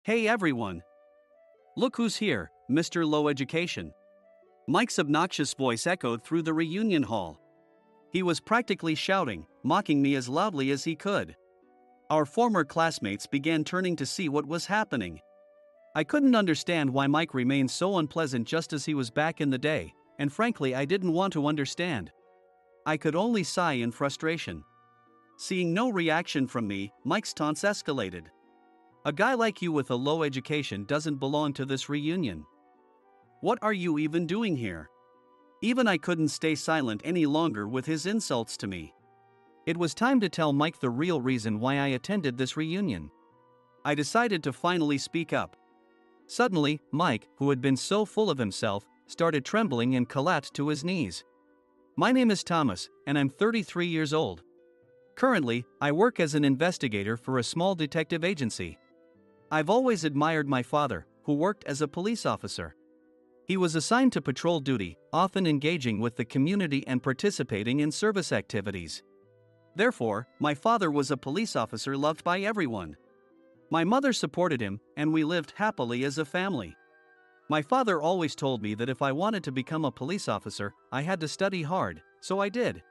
Hey everyone! Look who's here, Mr. Low Education. Mike's obnoxious voice echoed through the reunion hall. He was practically shouting, mocking me as loudly as he could. Our former classmates began turning to see what was happening. I couldn't understand why Mike remained so unpleasant just as he was back in the day, and frankly, I didn't want to understand. I could only sigh in frustration. Seeing no reaction from me, Mike's taunts escalated. A guy like you with a low education doesn't belong to this reunion. What are you even doing here? Even I couldn't stay silent any longer with his insults to me. It was time to tell Mike the real reason why I attended this reunion. I decided to finally speak up. Suddenly, Mike, who had been so full of himself, started trembling and collapsed to his knees. My name is Thomas, and I'm 33 years old. Currently, I work as an investigator for a small detective agency. I've always admired my father, who worked as a police officer. He was assigned to patrol duty, often engaging with the community and participating in service activities. Therefore, my father was a police officer loved by everyone. My mother supported him, and we lived happily as a family. My father always told me that if I wanted to become a police officer, I had to study hard, so I did.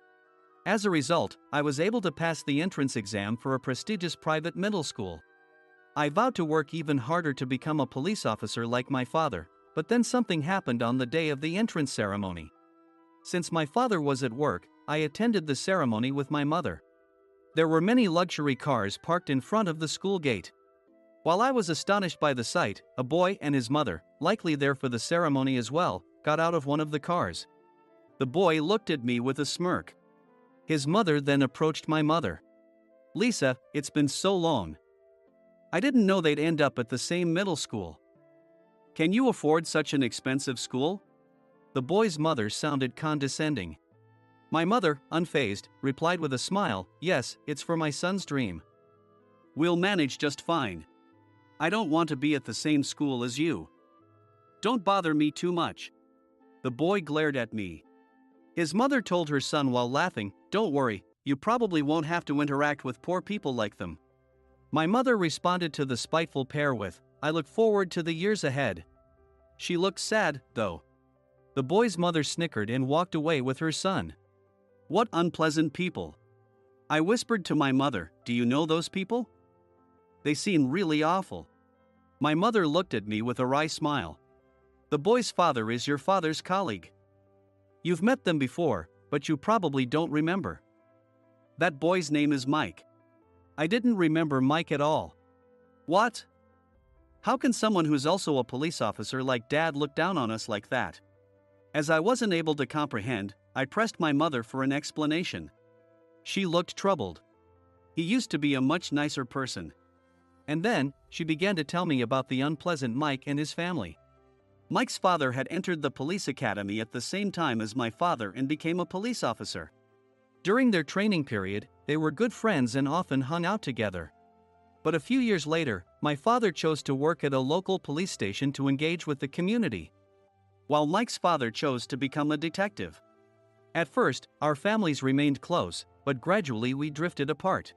As a result, I was able to pass the entrance exam for a prestigious private middle school. I vowed to work even harder to become a police officer like my father, but then something happened on the day of the entrance ceremony. Since my father was at work, I attended the ceremony with my mother. There were many luxury cars parked in front of the school gate. While I was astonished by the sight, a boy and his mother, likely there for the ceremony as well, got out of one of the cars. The boy looked at me with a smirk. His mother then approached my mother. "Lisa, it's been so long. I didn't know they'd end up at the same middle school. Can you afford such an expensive school?" The boy's mother sounded condescending. My mother, unfazed, replied with a smile, "Yes, it's for my son's dream. We'll manage just fine. I don't want to be at the same school as you. Don't bother me too much." The boy glared at me. His mother told her son while laughing, "Don't worry, you probably won't have to interact with poor people like them." My mother responded to the spiteful pair with, "I look forward to the years ahead." She looked sad, though. The boy's mother snickered and walked away with her son. What unpleasant people. I whispered to my mother, "Do you know those people? They seem really awful." My mother looked at me with a wry smile. "The boy's father is your father's colleague. You've met them before, but you probably don't remember. That boy's name is Mike." I didn't remember Mike at all. What? How can someone who's also a police officer like Dad look down on us like that? As I wasn't able to comprehend, I pressed my mother for an explanation. She looked troubled. "He used to be a much nicer person." And then, she began to tell me about the unpleasant Mike and his family. Mike's father had entered the police academy at the same time as my father and became a police officer. During their training period, they were good friends and often hung out together. But a few years later, my father chose to work at a local police station to engage with the community, while Mike's father chose to become a detective. At first, our families remained close, but gradually we drifted apart.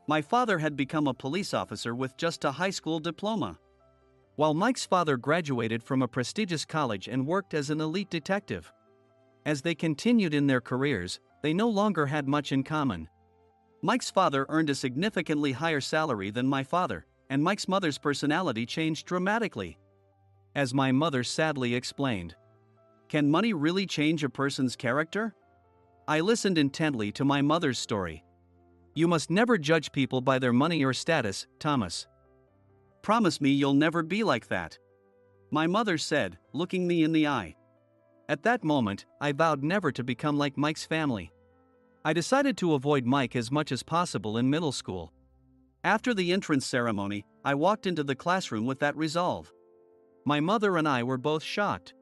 My father had become a police officer with just a high school diploma, while Mike's father graduated from a prestigious college and worked as an elite detective. As they continued in their careers, they no longer had much in common. Mike's father earned a significantly higher salary than my father, and Mike's mother's personality changed dramatically. As my mother sadly explained, "Can money really change a person's character?" I listened intently to my mother's story. "You must never judge people by their money or status, Thomas. Promise me you'll never be like that," my mother said, looking me in the eye. At that moment, I vowed never to become like Mike's family. I decided to avoid Mike as much as possible in middle school. After the entrance ceremony, I walked into the classroom with that resolve. My mother and I were both shocked.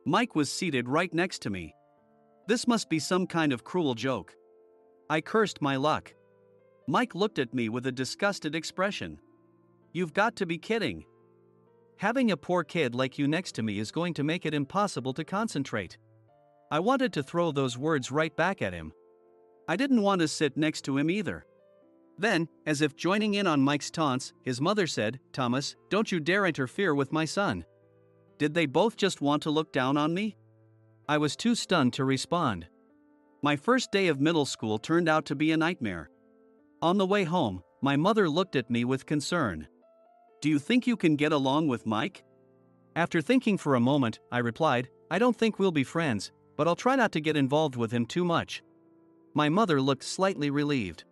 Mike was seated right next to me. This must be some kind of cruel joke. I cursed my luck. Mike looked at me with a disgusted expression. "You've got to be kidding. Having a poor kid like you next to me is going to make it impossible to concentrate." I wanted to throw those words right back at him. I didn't want to sit next to him either. Then, as if joining in on Mike's taunts, his mother said, "Thomas, don't you dare interfere with my son." Did they both just want to look down on me? I was too stunned to respond. My first day of middle school turned out to be a nightmare. On the way home, my mother looked at me with concern. "Do you think you can get along with Mike?" After thinking for a moment, I replied, "I don't think we'll be friends, but I'll try not to get involved with him too much." My mother looked slightly relieved.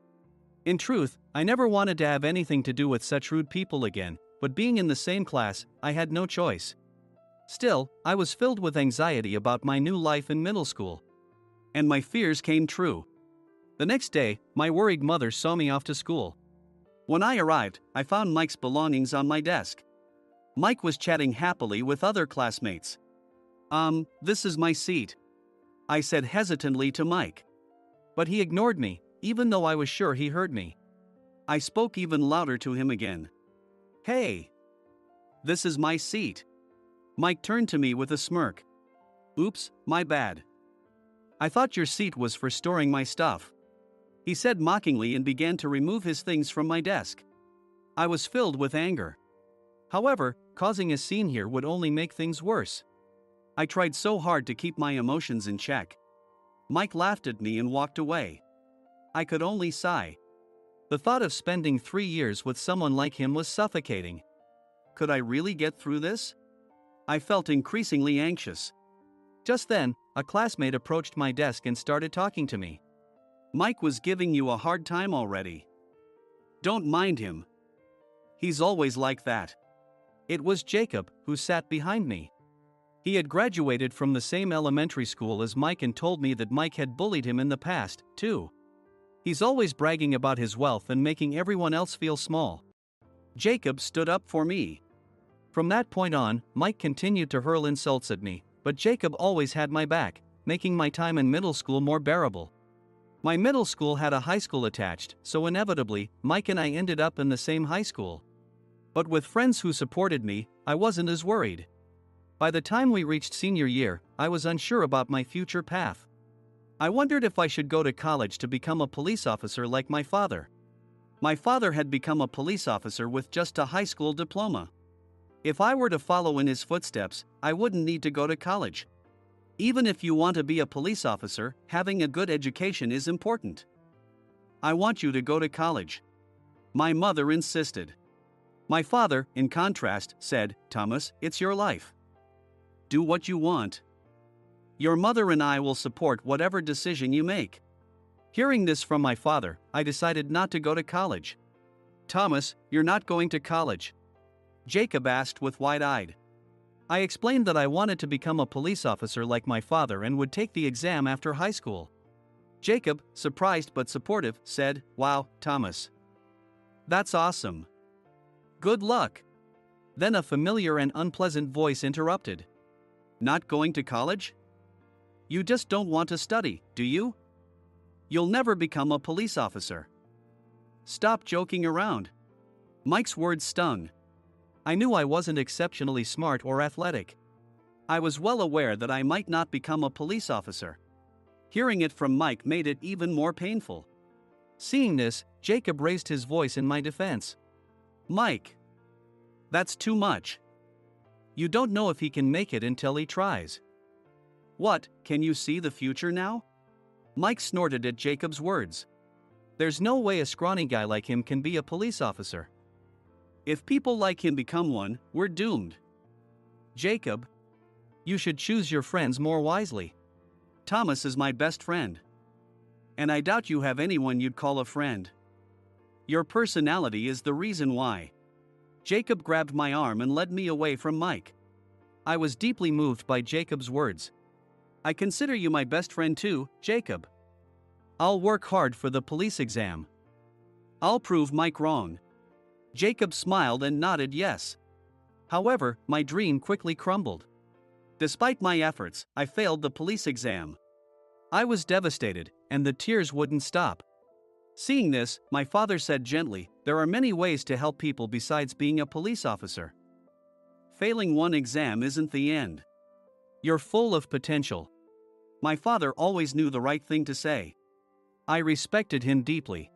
In truth, I never wanted to have anything to do with such rude people again, but being in the same class, I had no choice. Still, I was filled with anxiety about my new life in middle school. And my fears came true. The next day, my worried mother saw me off to school. When I arrived, I found Mike's belongings on my desk. Mike was chatting happily with other classmates. This is my seat," I said hesitantly to Mike. But he ignored me, even though I was sure he heard me. I spoke even louder to him again. "Hey! This is my seat." Mike turned to me with a smirk. "Oops, my bad. I thought your seat was for storing my stuff," he said mockingly and began to remove his things from my desk. I was filled with anger. However, causing a scene here would only make things worse. I tried so hard to keep my emotions in check. Mike laughed at me and walked away. I could only sigh. The thought of spending 3 years with someone like him was suffocating. Could I really get through this? I felt increasingly anxious. Just then, a classmate approached my desk and started talking to me. "Mike was giving you a hard time already. Don't mind him. He's always like that." It was Jacob, who sat behind me. He had graduated from the same elementary school as Mike and told me that Mike had bullied him in the past, too. He's always bragging about his wealth and making everyone else feel small. Jacob stood up for me. From that point on, Mike continued to hurl insults at me, but Jacob always had my back, making my time in middle school more bearable. My middle school had a high school attached, so inevitably, Mike and I ended up in the same high school. But with friends who supported me, I wasn't as worried. By the time we reached senior year, I was unsure about my future path. I wondered if I should go to college to become a police officer like my father. My father had become a police officer with just a high school diploma. If I were to follow in his footsteps, I wouldn't need to go to college. Even if you want to be a police officer, having a good education is important. "I want you to go to college," my mother insisted. My father, in contrast, said, "Thomas, it's your life. Do what you want. Your mother and I will support whatever decision you make." Hearing this from my father, I decided not to go to college. "Thomas, you're not going to college?" Jacob asked with wide-eyed. I explained that I wanted to become a police officer like my father and would take the exam after high school. Jacob, surprised but supportive, said, "Wow, Thomas. That's awesome. Good luck." Then a familiar and unpleasant voice interrupted. "Not going to college? You just don't want to study, do you? You'll never become a police officer. Stop joking around." Mike's words stung. I knew I wasn't exceptionally smart or athletic. I was well aware that I might not become a police officer. Hearing it from Mike made it even more painful. Seeing this, Jacob raised his voice in my defense. "Mike, that's too much. You don't know if he can make it until he tries." "What, can you see the future now?" Mike snorted at Jacob's words. "There's no way a scrawny guy like him can be a police officer. If people like him become one, we're doomed. Jacob, you should choose your friends more wisely. Thomas is my best friend. And I doubt you have anyone you'd call a friend. Your personality is the reason why." Jacob grabbed my arm and led me away from Mike. I was deeply moved by Jacob's words. "I consider you my best friend too, Jacob. I'll work hard for the police exam. I'll prove Mike wrong." Jacob smiled and nodded yes. However, my dream quickly crumbled. Despite my efforts, I failed the police exam. I was devastated, and the tears wouldn't stop. Seeing this, my father said gently, "There are many ways to help people besides being a police officer. Failing one exam isn't the end. You're full of potential." My father always knew the right thing to say. I respected him deeply.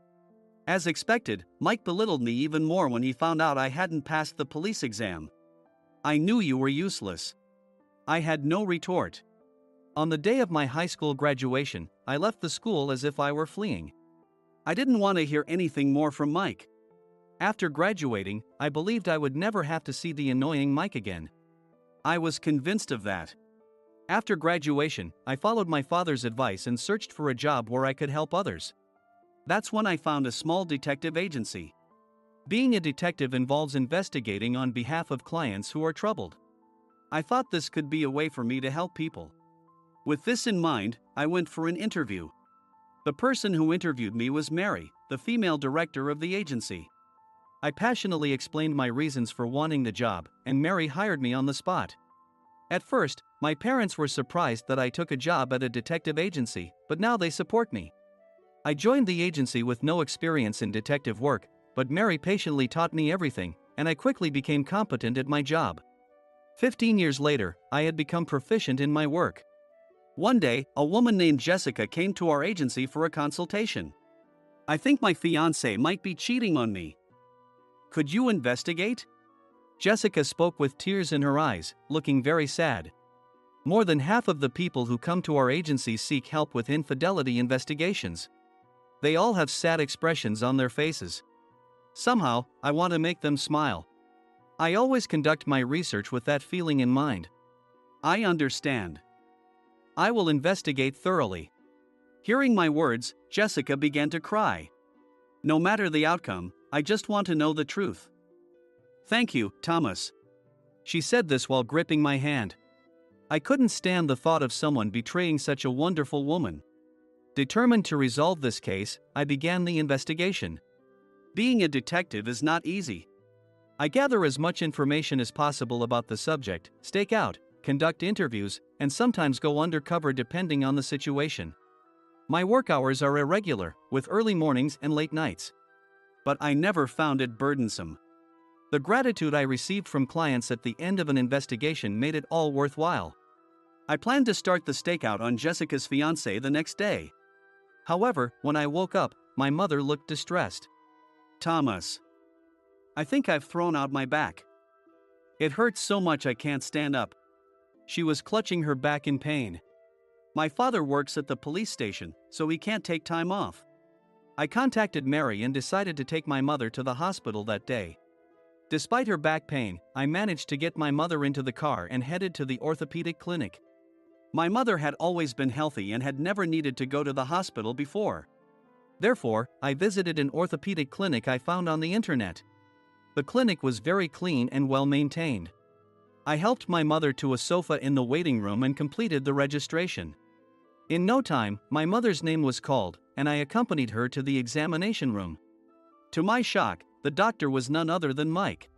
As expected, Mike belittled me even more when he found out I hadn't passed the police exam. I knew you were useless. I had no retort. On the day of my high school graduation, I left the school as if I were fleeing. I didn't want to hear anything more from Mike. After graduating, I believed I would never have to see the annoying Mike again. I was convinced of that. After graduation, I followed my father's advice and searched for a job where I could help others. That's when I found a small detective agency. Being a detective involves investigating on behalf of clients who are troubled. I thought this could be a way for me to help people. With this in mind, I went for an interview. The person who interviewed me was Mary, the female director of the agency. I passionately explained my reasons for wanting the job, and Mary hired me on the spot. At first, my parents were surprised that I took a job at a detective agency, but now they support me. I joined the agency with no experience in detective work, but Mary patiently taught me everything, and I quickly became competent at my job. 15 years later, I had become proficient in my work. One day, a woman named Jessica came to our agency for a consultation. I think my fiancé might be cheating on me. Could you investigate? Jessica spoke with tears in her eyes, looking very sad. More than half of the people who come to our agency seek help with infidelity investigations. They all have sad expressions on their faces. Somehow, I want to make them smile. I always conduct my research with that feeling in mind. I understand. I will investigate thoroughly. Hearing my words, Jessica began to cry. No matter the outcome, I just want to know the truth. Thank you, Thomas. She said this while gripping my hand. I couldn't stand the thought of someone betraying such a wonderful woman. Determined to resolve this case, I began the investigation. Being a detective is not easy. I gather as much information as possible about the subject, stake out, conduct interviews, and sometimes go undercover depending on the situation. My work hours are irregular, with early mornings and late nights. But I never found it burdensome. The gratitude I received from clients at the end of an investigation made it all worthwhile. I planned to start the stakeout on Jessica's fiancé the next day. However, when I woke up, my mother looked distressed. Thomas. I think I've thrown out my back. It hurts so much I can't stand up. She was clutching her back in pain. My father works at the police station, so he can't take time off. I contacted Mary and decided to take my mother to the hospital that day. Despite her back pain, I managed to get my mother into the car and headed to the orthopedic clinic. My mother had always been healthy and had never needed to go to the hospital before. Therefore, I visited an orthopedic clinic I found on the internet. The clinic was very clean and well maintained. I helped my mother to a sofa in the waiting room and completed the registration. In no time, my mother's name was called, and I accompanied her to the examination room. To my shock, the doctor was none other than Mike.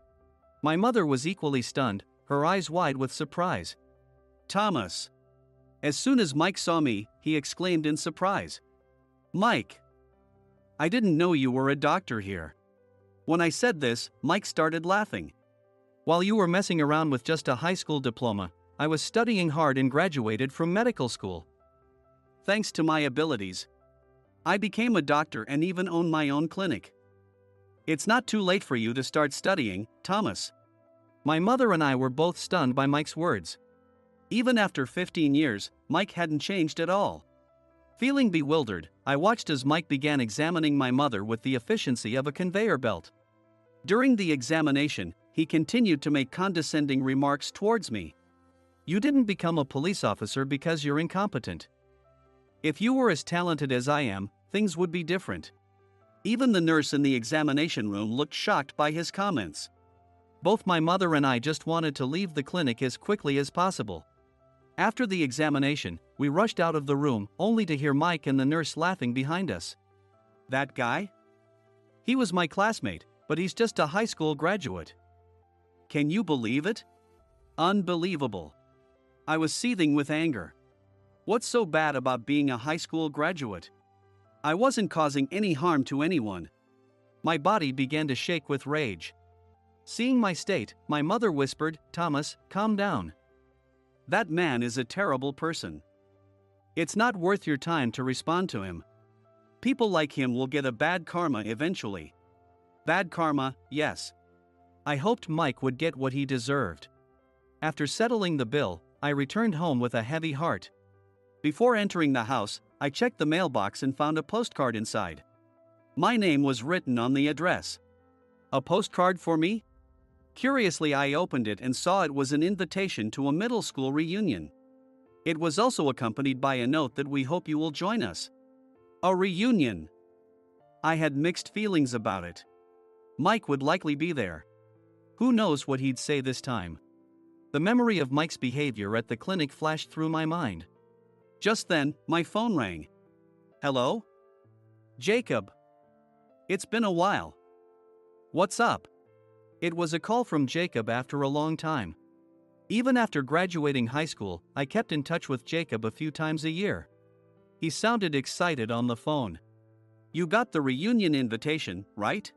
My mother was equally stunned, her eyes wide with surprise. Thomas. As soon as Mike saw me, he exclaimed in surprise. Mike. I didn't know you were a doctor here. When I said this, Mike started laughing. While you were messing around with just a high school diploma, I was studying hard and graduated from medical school. Thanks to my abilities, I became a doctor and even own my own clinic. It's not too late for you to start studying, Thomas. My mother and I were both stunned by Mike's words. Even after 15 years, Mike hadn't changed at all. Feeling bewildered, I watched as Mike began examining my mother with the efficiency of a conveyor belt. During the examination, he continued to make condescending remarks towards me. You didn't become a police officer because you're incompetent. If you were as talented as I am, things would be different. Even the nurse in the examination room looked shocked by his comments. Both my mother and I just wanted to leave the clinic as quickly as possible. After the examination, we rushed out of the room, only to hear Mike and the nurse laughing behind us. That guy? He was my classmate, but he's just a high school graduate. Can you believe it? Unbelievable. I was seething with anger. What's so bad about being a high school graduate? I wasn't causing any harm to anyone. My body began to shake with rage. Seeing my state, my mother whispered, Thomas, calm down. That man is a terrible person. It's not worth your time to respond to him. people like him will get a bad karma eventually. Bad karma, yes. I hoped Mike would get what he deserved. After settling the bill, I returned home with a heavy heart. Before entering the house, I checked the mailbox and found a postcard inside. My name was written on the address. A postcard for me? Curiously, I opened it and saw it was an invitation to a middle school reunion. It was also accompanied by a note that we hope you will join us. A reunion. I had mixed feelings about it. Mike would likely be there. Who knows what he'd say this time? The memory of Mike's behavior at the clinic flashed through my mind. Just then, my phone rang. Hello? Jacob. It's been a while. What's up? It was a call from Jacob after a long time. Even after graduating high school, I kept in touch with Jacob a few times a year. He sounded excited on the phone. You got the reunion invitation, right?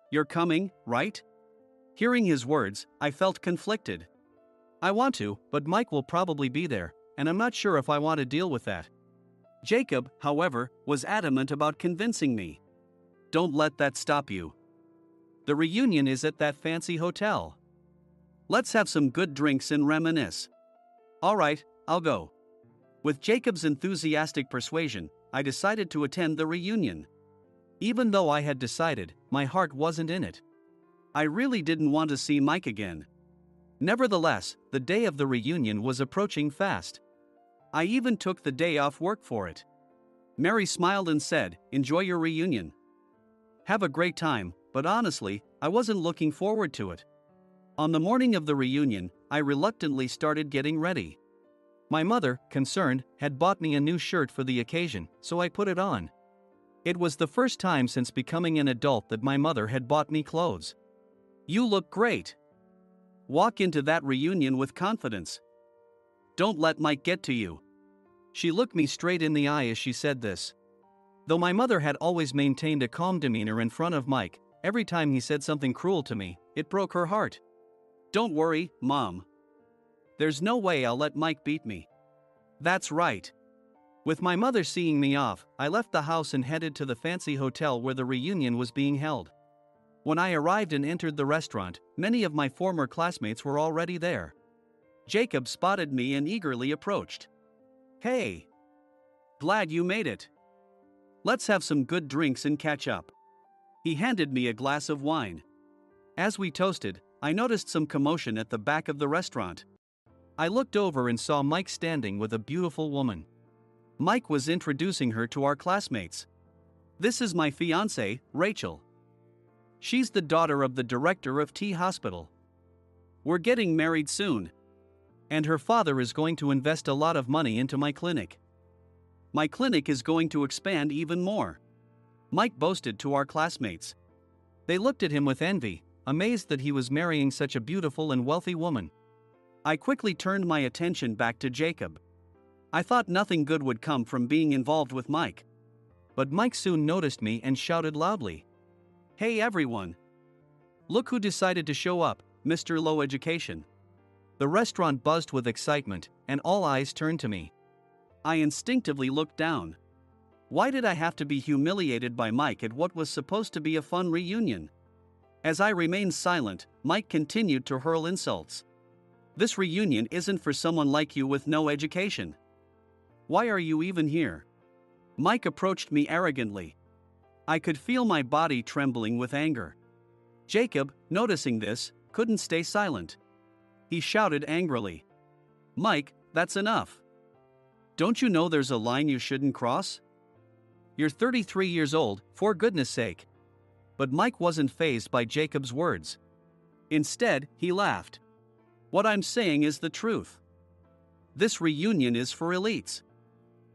You're coming, right? Hearing his words, I felt conflicted. I want to, but Mike will probably be there, and I'm not sure if I want to deal with that. Jacob, however, was adamant about convincing me. Don't let that stop you. The reunion is at that fancy hotel. Let's have some good drinks and reminisce. All right, I'll go. With Jacob's enthusiastic persuasion, I decided to attend the reunion. Even though I had decided, my heart wasn't in it. I really didn't want to see Mike again. Nevertheless, the day of the reunion was approaching fast. I even took the day off work for it. Mary smiled and said, "Enjoy your reunion. Have a great time," but honestly, I wasn't looking forward to it. On the morning of the reunion, I reluctantly started getting ready. My mother, concerned, had bought me a new shirt for the occasion, so I put it on. It was the first time since becoming an adult that my mother had bought me clothes. You look great. Walk into that reunion with confidence. Don't let Mike get to you. She looked me straight in the eye as she said this. Though my mother had always maintained a calm demeanor in front of Mike, every time he said something cruel to me, it broke her heart. Don't worry, Mom. There's no way I'll let Mike beat me. That's right. With my mother seeing me off, I left the house and headed to the fancy hotel where the reunion was being held. When I arrived and entered the restaurant, many of my former classmates were already there. Jacob spotted me and eagerly approached. Hey! Glad you made it. Let's have some good drinks and catch up. He handed me a glass of wine. As we toasted, I noticed some commotion at the back of the restaurant. I looked over and saw Mike standing with a beautiful woman. Mike was introducing her to our classmates. This is my fiancée, Rachel. She's the daughter of the director of T Hospital. We're getting married soon. And her father is going to invest a lot of money into my clinic. My clinic is going to expand even more. Mike boasted to our classmates. They looked at him with envy, amazed that he was marrying such a beautiful and wealthy woman. I quickly turned my attention back to Jacob. I thought nothing good would come from being involved with Mike. But Mike soon noticed me and shouted loudly. Hey everyone! Look who decided to show up, Mr. Low Education. The restaurant buzzed with excitement, and all eyes turned to me. I instinctively looked down. Why did I have to be humiliated by Mike at what was supposed to be a fun reunion? As I remained silent, Mike continued to hurl insults. This reunion isn't for someone like you with no education. Why are you even here? Mike approached me arrogantly. I could feel my body trembling with anger. Jacob, noticing this, couldn't stay silent. He shouted angrily. Mike, that's enough. Don't you know there's a line you shouldn't cross? You're 33 years old, for goodness sake. But Mike wasn't fazed by Jacob's words. Instead, he laughed. What I'm saying is the truth. This reunion is for elites.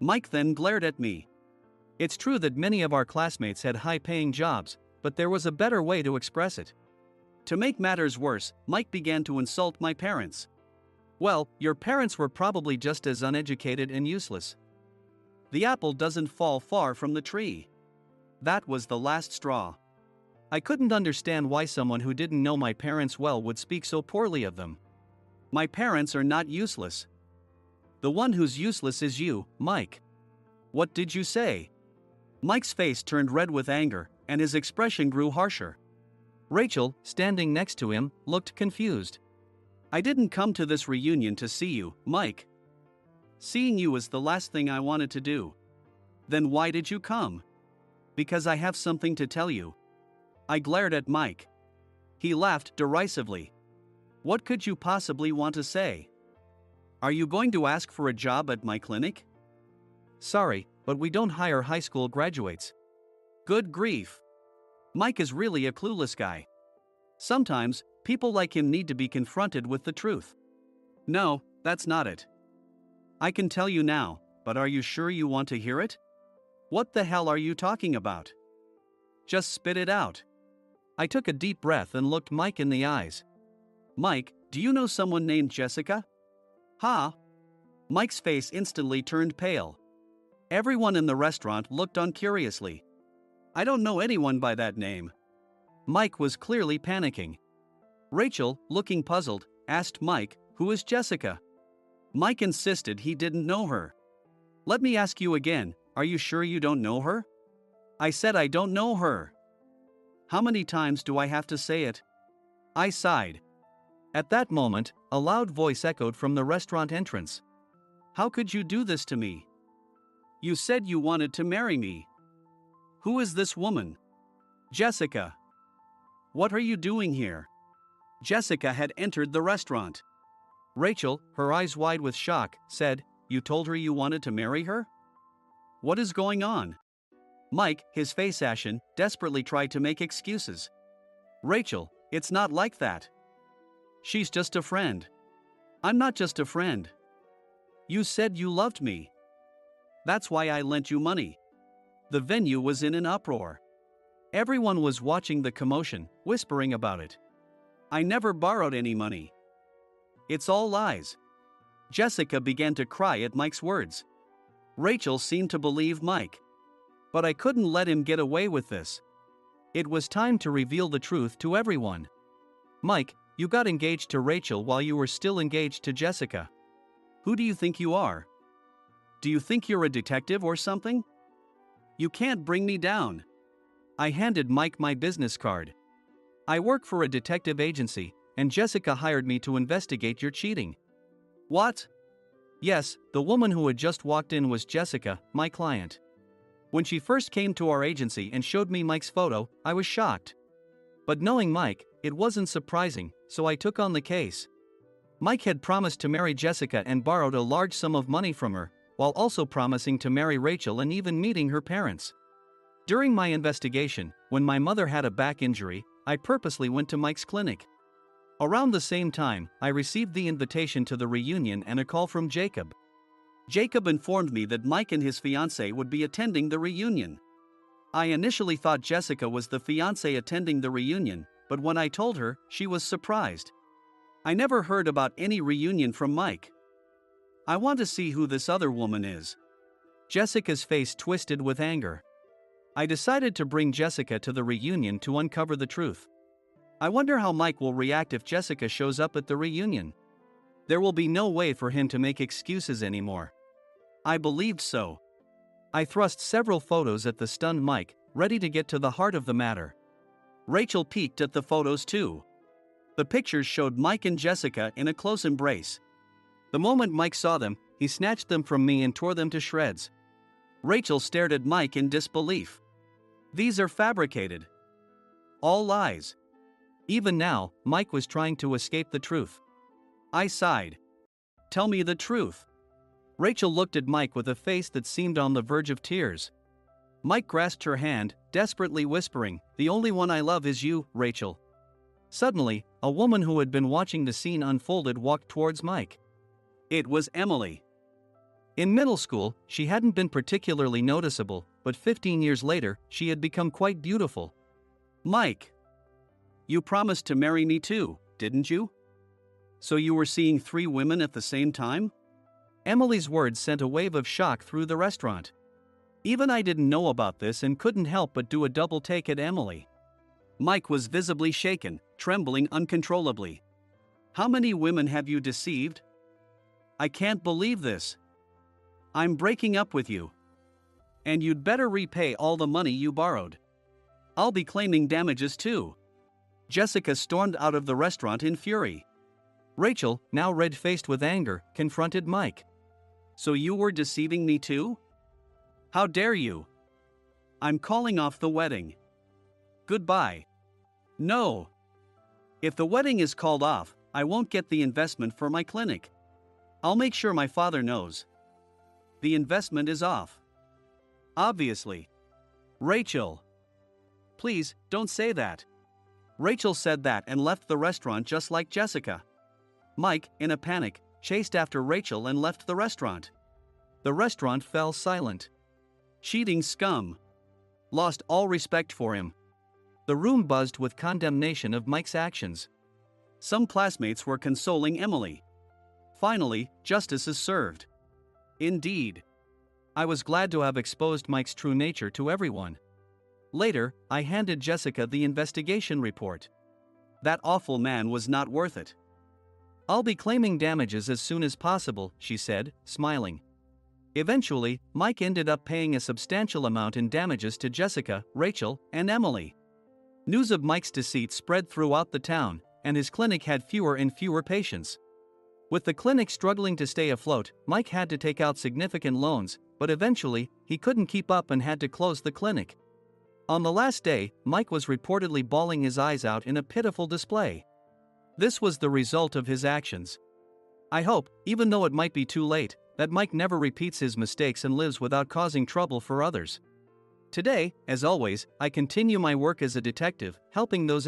Mike then glared at me. It's true that many of our classmates had high-paying jobs, but there was a better way to express it. To make matters worse, Mike began to insult my parents. Well, your parents were probably just as uneducated and useless. The apple doesn't fall far from the tree. That was the last straw. I couldn't understand why someone who didn't know my parents well would speak so poorly of them. My parents are not useless. The one who's useless is you, Mike. What did you say? Mike's face turned red with anger, and his expression grew harsher. Rachel, standing next to him, looked confused. I didn't come to this reunion to see you, Mike. Seeing you was the last thing I wanted to do. Then why did you come? Because I have something to tell you. I glared at Mike. He laughed derisively. What could you possibly want to say? Are you going to ask for a job at my clinic? Sorry, but we don't hire high school graduates. Good grief. Mike is really a clueless guy. Sometimes, people like him need to be confronted with the truth. No, that's not it. I can tell you now, but are you sure you want to hear it? What the hell are you talking about? Just spit it out. I took a deep breath and looked Mike in the eyes. Mike, do you know someone named Jessica? Huh? Mike's face instantly turned pale. Everyone in the restaurant looked on curiously. I don't know anyone by that name. Mike was clearly panicking. Rachel, looking puzzled, asked Mike, who is Jessica? Mike insisted he didn't know her. Let me ask you again, are you sure you don't know her? I said I don't know her. How many times do I have to say it? I sighed. At that moment, a loud voice echoed from the restaurant entrance. How could you do this to me? You said you wanted to marry me. Who is this woman? Jessica. What are you doing here? Jessica had entered the restaurant. Rachel, her eyes wide with shock, said, You told her you wanted to marry her? What is going on? Mike, his face ashen, desperately tried to make excuses. Rachel, it's not like that. She's just a friend. I'm not just a friend. You said you loved me. That's why I lent you money. The venue was in an uproar. Everyone was watching the commotion, whispering about it. I never borrowed any money. It's all lies. Jessica began to cry at Mike's words. Rachel seemed to believe Mike. But I couldn't let him get away with this. It was time to reveal the truth to everyone. Mike, you got engaged to Rachel while you were still engaged to Jessica. Who do you think you are? Do you think you're a detective or something? You can't bring me down. I handed Mike my business card. I work for a detective agency, and Jessica hired me to investigate your cheating. What? Yes, the woman who had just walked in was Jessica, my client. When she first came to our agency and showed me Mike's photo, I was shocked. But knowing Mike, it wasn't surprising, so I took on the case. Mike had promised to marry Jessica and borrowed a large sum of money from her, while also promising to marry Rachel and even meeting her parents. During my investigation, when my mother had a back injury, I purposely went to Mike's clinic. Around the same time, I received the invitation to the reunion and a call from Jacob. Jacob informed me that Mike and his fiancée would be attending the reunion. I initially thought Jessica was the fiancée attending the reunion, but when I told her, she was surprised. I never heard about any reunion from Mike. I want to see who this other woman is. Jessica's face twisted with anger. I decided to bring Jessica to the reunion to uncover the truth. I wonder how Mike will react if Jessica shows up at the reunion. There will be no way for him to make excuses anymore. I believed so. I thrust several photos at the stunned Mike, ready to get to the heart of the matter. Rachel peeked at the photos too. The pictures showed Mike and Jessica in a close embrace. The moment Mike saw them, he snatched them from me and tore them to shreds. Rachel stared at Mike in disbelief. These are fabricated. All lies. Even now, Mike was trying to escape the truth. I sighed. Tell me the truth. Rachel looked at Mike with a face that seemed on the verge of tears. Mike grasped her hand, desperately whispering, The only one I love is you, Rachel. Suddenly, a woman who had been watching the scene unfolded walked towards Mike. It was Emily. In middle school, she hadn't been particularly noticeable, but 15 years later, she had become quite beautiful. Mike. You promised to marry me too, didn't you? So you were seeing 3 women at the same time? Emily's words sent a wave of shock through the restaurant. Even I didn't know about this and couldn't help but do a double take at Emily. Mike was visibly shaken, trembling uncontrollably. How many women have you deceived? I can't believe this. I'm breaking up with you. And you'd better repay all the money you borrowed. I'll be claiming damages too. Jessica stormed out of the restaurant in fury. Rachel, now red-faced with anger, confronted Mike. So you were deceiving me too? How dare you? I'm calling off the wedding. Goodbye. No. If the wedding is called off, I won't get the investment for my clinic. I'll make sure my father knows. The investment is off. Obviously. Rachel. Please, don't say that. Rachel said that and left the restaurant just like Jessica. Mike, in a panic, chased after Rachel and left the restaurant. The restaurant fell silent. Cheating scum. Lost all respect for him. The room buzzed with condemnation of Mike's actions. Some classmates were consoling Emily. Finally, justice is served. Indeed. I was glad to have exposed Mike's true nature to everyone. Later, I handed Jessica the investigation report. That awful man was not worth it. I'll be claiming damages as soon as possible, she said, smiling. Eventually, Mike ended up paying a substantial amount in damages to Jessica, Rachel, and Emily. News of Mike's deceit spread throughout the town, and his clinic had fewer and fewer patients. With the clinic struggling to stay afloat, Mike had to take out significant loans, but eventually, he couldn't keep up and had to close the clinic. On the last day, Mike was reportedly bawling his eyes out in a pitiful display. This was the result of his actions. I hope, even though it might be too late, that Mike never repeats his mistakes and lives without causing trouble for others. Today, as always, I continue my work as a detective, helping those